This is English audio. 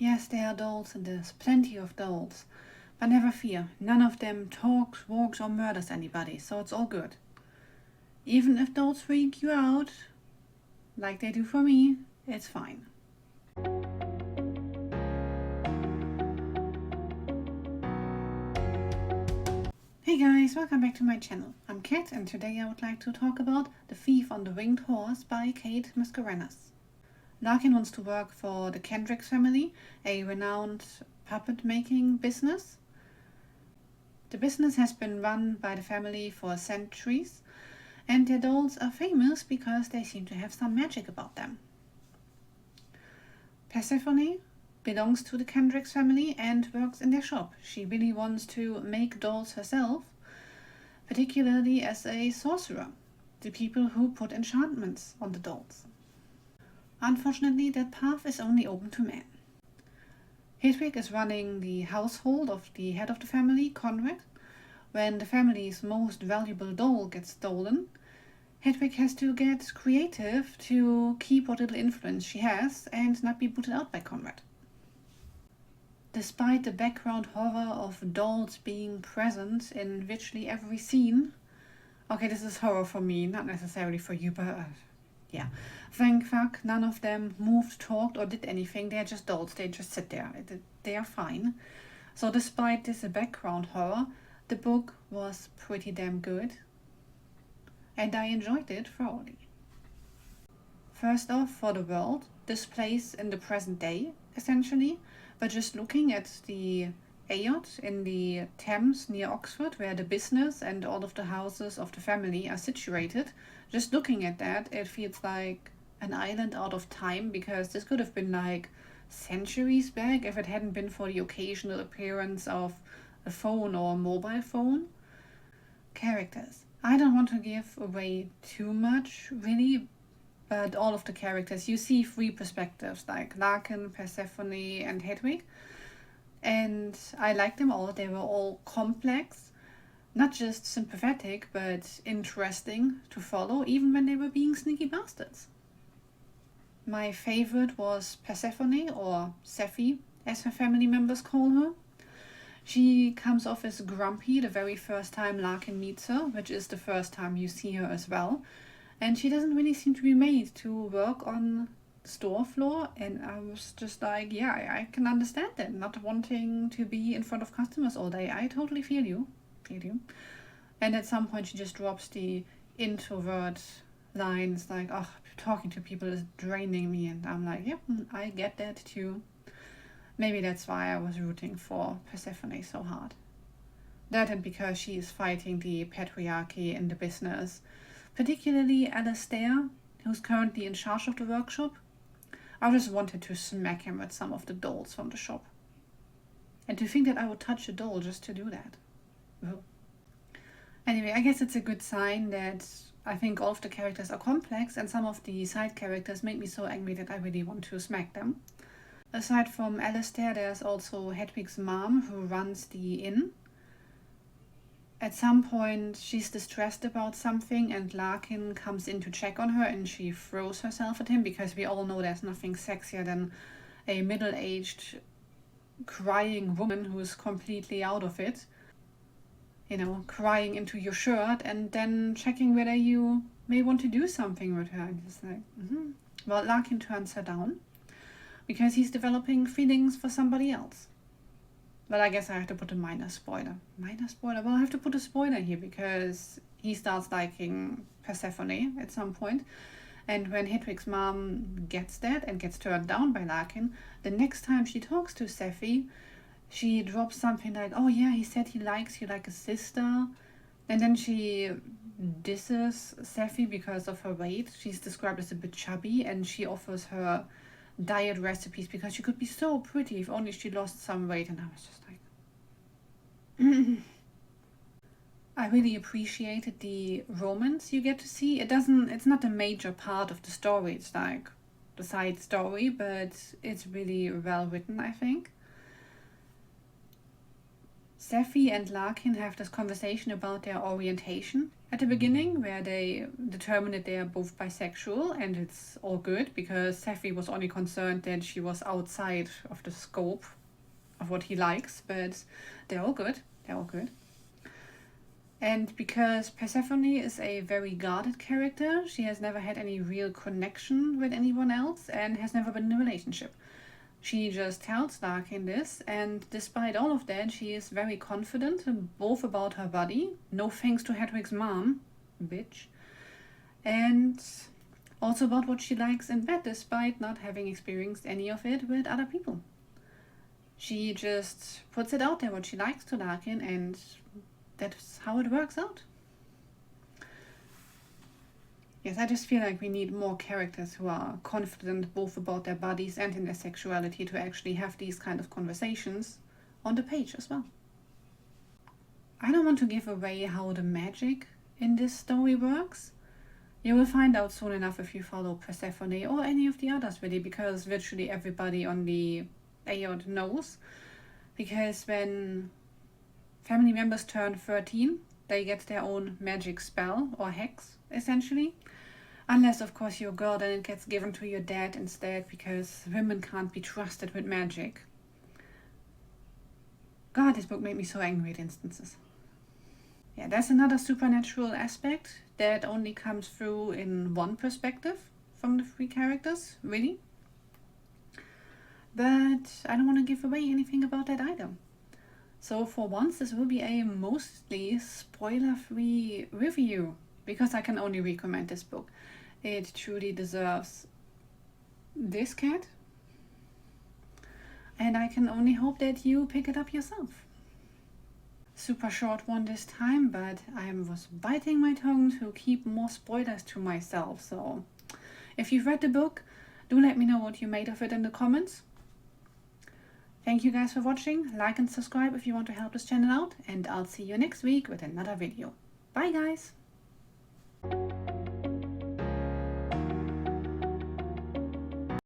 Yes, there are dolls and there's plenty of dolls. But never fear, none of them talks, walks or murders anybody, so it's all good. Even if dolls freak you out, like they do for me, it's fine. Hey guys, welcome back to my channel. I'm Kat and today I would like to talk about The Thief on the Winged Horse by Kate Mascarenhas. Larkin wants to work for the Kendricks family, a renowned puppet making business. The business has been run by the family for centuries, and their dolls are famous because they seem to have some magic about them. Persephone belongs to the Kendricks family and works in their shop. She really wants to make dolls herself, particularly as a sorcerer, the people who put enchantments on the dolls. Unfortunately, that path is only open to men. Hedwig is running the household of the head of the family, Conrad. When the family's most valuable doll gets stolen, Hedwig has to get creative to keep what little influence she has and not be booted out by Conrad. Despite the background horror of dolls being present in virtually every scene, okay, this is horror for me, not necessarily for you, but yeah. Thank fuck, none of them moved, talked, or did anything. They're just dolls. They just sit there. They are fine. So despite this background horror, the book was pretty damn good. And I enjoyed it thoroughly. First off, for the world, this place in the present day, essentially. But just looking at the Eyot in the Thames near Oxford, where the business and all of the houses of the family are situated, just looking at that, it feels like an island out of time, because this could have been like centuries back if it hadn't been for the occasional appearance of a phone or a mobile phone. Characters. I don't want to give away too much, really, but all of the characters, you see three perspectives, like Larkin, Persephone, and Hedwig. And I liked them all. They were all complex, not just sympathetic, but interesting to follow, even when they were being sneaky bastards. My favorite was Persephone, or Sephi, as her family members call her. She comes off as grumpy the very first time Larkin meets her, which is the first time you see her as well. And she doesn't really seem to be made to work on the store floor, and I was just like, yeah, I can understand that, not wanting to be in front of customers all day. I totally feel you. And at some point she just drops the introvert lines like, oh, talking to people is draining me, and I'm like, yep, I get that too. Maybe that's why I was rooting for Persephone so hard. That, and because she is fighting the patriarchy in the business, particularly Alastair, who's currently in charge of the workshop. I just wanted to smack him with some of the dolls from the shop. And to think that I would touch a doll just to do that. Ugh. Anyway, I guess it's a good sign that I think all of the characters are complex, and some of the side characters make me so angry that I really want to smack them. Aside from Alastair, there's also Hedwig's mom, who runs the inn. At some point, she's distressed about something, and Larkin comes in to check on her, and she throws herself at him, because we all know there's nothing sexier than a middle-aged crying woman who's completely out of it. You know, crying into your shirt and then checking whether you may want to do something with her. And it's like, Well, Larkin turns her down because he's developing feelings for somebody else. Well, I guess I have to put a minor spoiler. Well, I have to put a spoiler here because he starts liking Persephone at some point. And when Hedwig's mom gets that and gets turned down by Larkin, the next time she talks to Sephi, she drops something like, oh yeah, he said he likes you like a sister. And then she disses Sephi because of her weight. She's described as a bit chubby, and she offers her diet recipes because she could be so pretty if only she lost some weight. And I was just like, I really appreciated the romance you get to see. It's not a major part of the story. It's like the side story, but it's really well written, I think. Seffi and Larkin have this conversation about their orientation at the beginning, where they determine that they are both bisexual, and it's all good because Seffi was only concerned that she was outside of the scope of what he likes, but they're all good. They're all good. And because Persephone is a very guarded character, she has never had any real connection with anyone else and has never been in a relationship. She just tells Larkin this, and despite all of that, she is very confident, both about her body, no thanks to Hedwig's mom, bitch, and also about what she likes in bed, despite not having experienced any of it with other people. She just puts it out there, what she likes, to Larkin, and that's how it works out. Yes, I just feel like we need more characters who are confident both about their bodies and in their sexuality to actually have these kind of conversations on the page as well. I don't want to give away how the magic in this story works. You will find out soon enough if you follow Persephone or any of the others, really, because virtually everybody on the Aeod knows. Because when family members turn 13, they get their own magic spell or hex, essentially. Unless, of course, you're a girl, then it gets given to your dad instead, because women can't be trusted with magic. God, this book made me so angry at instances. Yeah, there's another supernatural aspect that only comes through in one perspective from the three characters, really. But I don't want to give away anything about that either. So for once, this will be a mostly spoiler-free review, because I can only recommend this book. It truly deserves this cat, and I can only hope that you pick it up yourself. Super short one this time, but I was biting my tongue to keep more spoilers to myself. So if you've read the book, do let me know what you made of it in the comments. Thank you guys for watching. Like and subscribe if you want to help this channel out, and I'll see you next week with another video. Bye guys!